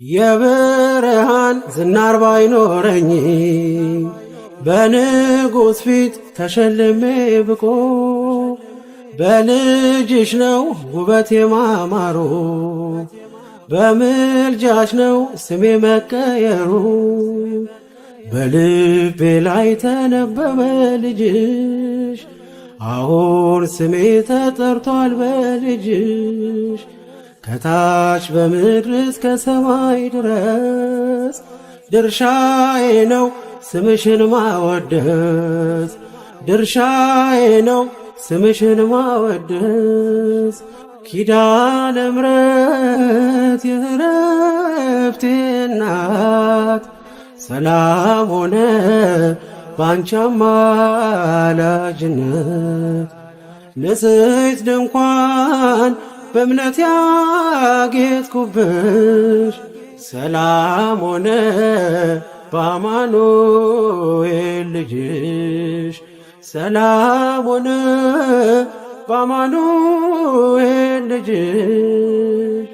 የብርሃን ዝናር ባይኖረኝ በንጉሥ ፊት ተሸልሜ ብቆ በልጅሽ ነው ውበት የማማሩ በምልጃሽ ነው ስሜ መቀየሩ በልቤ ላይ ተነበበ ልጅሽ አሁን ስሜ ተጠርቷል በልጅሽ ከታች በምድር እስከ ሰማይ ድረስ ድርሻዬ ነው ስምሽን ማወደስ ድርሻዬ ነው ስምሽን ማወደስ ኪዳነ ምሕረት የዕረፍቴ እናት ሰላም ሆነ ባንቺ አማላጅነት ንጽሕት ድንኳን በእምነት ያጌጥኩብሽ ሰላም ሆነ በአማኑኤል ልጅሽ ሰላም ሆነ በአማኑኤል ልጅሽ